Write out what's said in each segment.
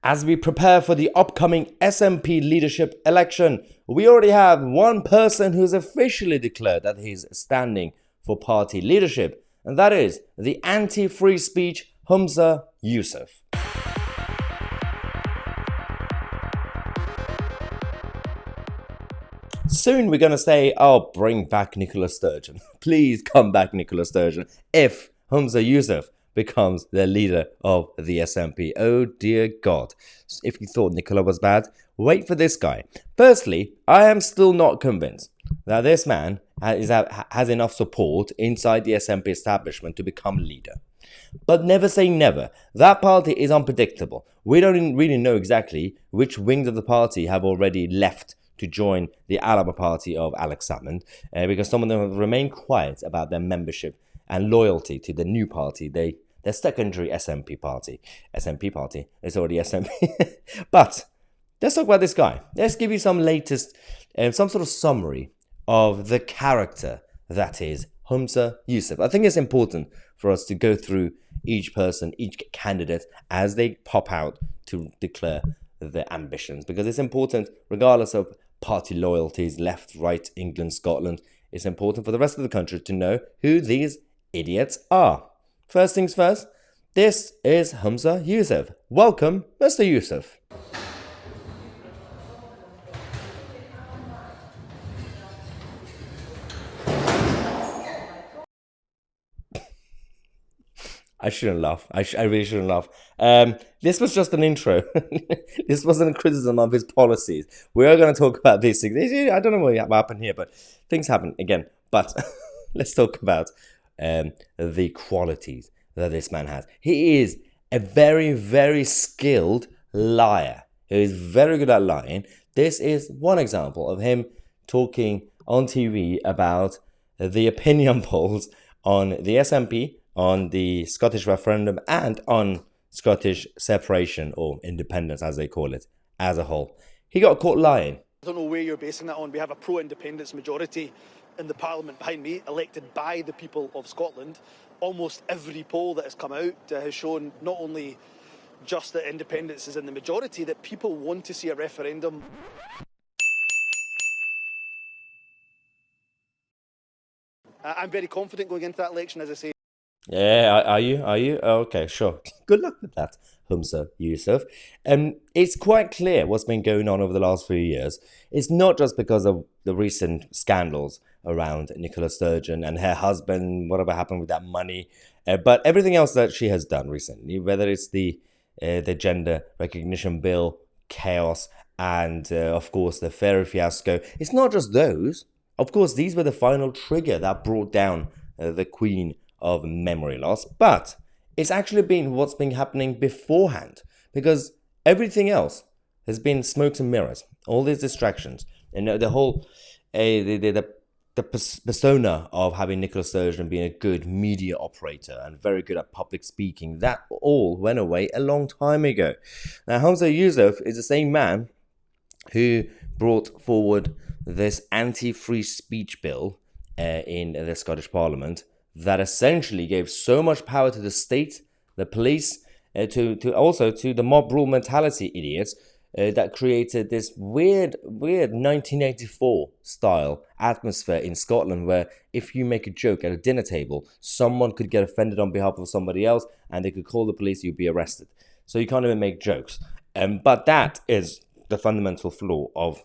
As we prepare for the upcoming SNP Leadership Election, we already have one person who's officially declared that he's standing for party leadership, and that is the anti-free speech Humza Yousaf. Soon we're going to say, oh, bring back Nicola Sturgeon. Please come back, Nicola Sturgeon, if Humza Yousaf becomes the leader of the SNP. Oh dear God. If you thought Nicola was bad, wait for this guy. Firstly, I am still not convinced that this man has enough support inside the SNP establishment to become leader. But never say never. That party is unpredictable. We don't really know exactly which wings of the party have already left to join the Alaba party of Alex Salmond, because some of them have remained quiet about their membership and loyalty to the new party, their secondary SNP party. SNP party is already SNP. But let's talk about this guy. Let's give you some latest, some sort of summary of the character that is Humza Yousaf. I think it's important for us to go through each person, each candidate, as they pop out to declare their ambitions, because it's important, regardless of party loyalties, left, right, England, Scotland, it's important for the rest of the country to know who these idiots are. First things first, this is Humza Yousaf. Welcome, Mr. Yousaf. I shouldn't laugh. I really shouldn't laugh. This was just an intro. This wasn't a criticism of his policies. We are going to talk about these things. I don't know what happened here, but things happen again. But let's talk about the qualities that this man has. He is a very, very skilled liar. He is very good at lying. This is one example of him talking on TV about the opinion polls on the SNP, on the Scottish referendum, and on Scottish separation, or independence as they call it, as a whole. He got caught lying. I don't know where you're basing that on. We have a pro-independence majority in the Parliament behind me, elected by the people of Scotland. Almost every poll that has come out has shown not only just that independence is in the majority, that people want to see a referendum. I'm very confident going into that election, as I say. Yeah, are you? Okay, sure. Good luck with that, Humza Yousaf. It's quite clear what's been going on over the last few years. It's not just because of the recent scandals around Nicola Sturgeon and her husband, whatever happened with that money, but everything else that she has done recently, whether it's the gender recognition bill, chaos, and of course the ferry fiasco. It's not just those. Of course, these were the final trigger that brought down the Queen of memory loss, but it's actually been what's been happening beforehand, because everything else has been smokes and mirrors, all these distractions, and the whole the persona of having Nicola Sturgeon being a good media operator and very good at public speaking, that all went away a long time ago. Now, Humza Yousaf is the same man who brought forward this anti-free speech bill in the Scottish Parliament, that essentially gave so much power to the state, the police, to the mob rule mentality idiots, that created this weird 1984 style atmosphere in Scotland, where if you make a joke at a dinner table, someone could get offended on behalf of somebody else and they could call the police, you'd be arrested. So you can't even make jokes. But that is the fundamental flaw of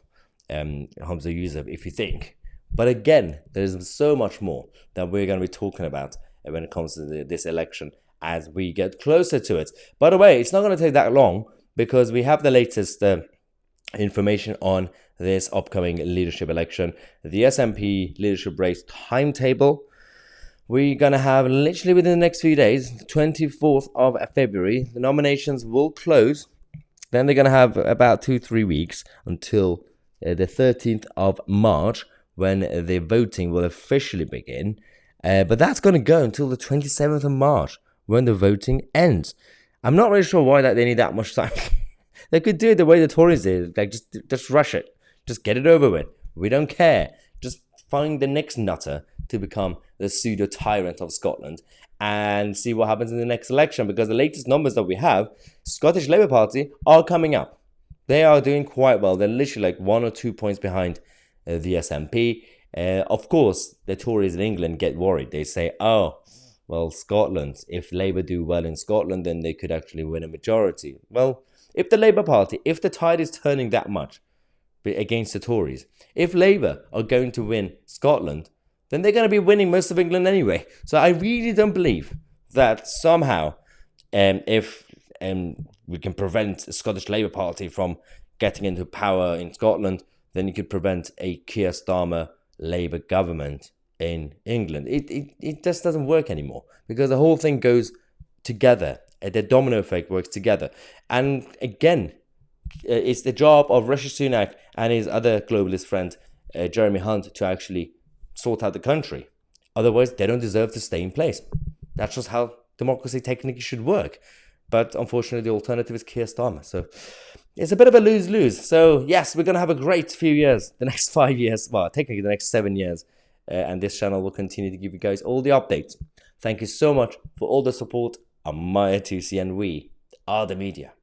Humza Yousaf, if you think. But again, there's so much more that we're going to be talking about when it comes to this election as we get closer to it. By the way, it's not going to take that long, because we have the latest information on this upcoming leadership election. The SNP leadership race timetable, we're going to have literally within the next few days, 24th of February, the nominations will close. Then they're going to have about 2-3 weeks until the 13th of March, when the voting will officially begin. But that's going to go until the 27th of March, when the voting ends. I'm not really sure why they need that much time. They could do it the way the Tories did, like just rush it. Just get it over with. We don't care. Just find the next nutter to become the pseudo-tyrant of Scotland and see what happens in the next election, because the latest numbers that we have, Scottish Labour Party are coming up. They are doing quite well. They're literally like 1 or 2 points behind the SNP. Of course, the Tories in England get worried. They say, oh, well, Scotland, if Labour do well in Scotland, then they could actually win a majority. Well, if the Labour Party, if the tide is turning that much against the Tories, if Labour are going to win Scotland, then they're going to be winning most of England anyway. So I really don't believe that somehow, if we can prevent the Scottish Labour Party from getting into power in Scotland, then you could prevent a Keir Starmer Labour government in England. It just doesn't work anymore, because the whole thing goes together. The domino effect works together. And again, it's the job of Rishi Sunak and his other globalist friend, Jeremy Hunt, to actually sort out the country. Otherwise, they don't deserve to stay in place. That's just how democracy technically should work. But unfortunately, the alternative is Keir Starmer. So it's a bit of a lose-lose. So yes, we're going to have a great few years, the next 5 years, well, technically the next 7 years. And this channel will continue to give you guys all the updates. Thank you so much for all the support. I'm Mahyar Tousi, and we are the media.